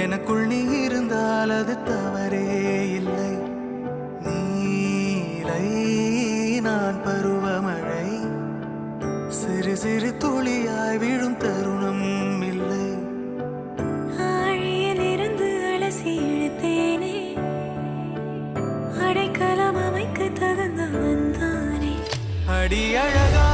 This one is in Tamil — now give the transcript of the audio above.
எனக்குள் நீ இருந்தால் அது தவறே இல்லை. நீலை நான் பருவமழை, சிறு சிறு துளியாய் விழும் தருணம் இல்லை. ஆழியில் இருந்து அலசி இழுத்தேனே, அடைக்கலம் அமைக்க தகுந்தவன் தானே. அடி அழகா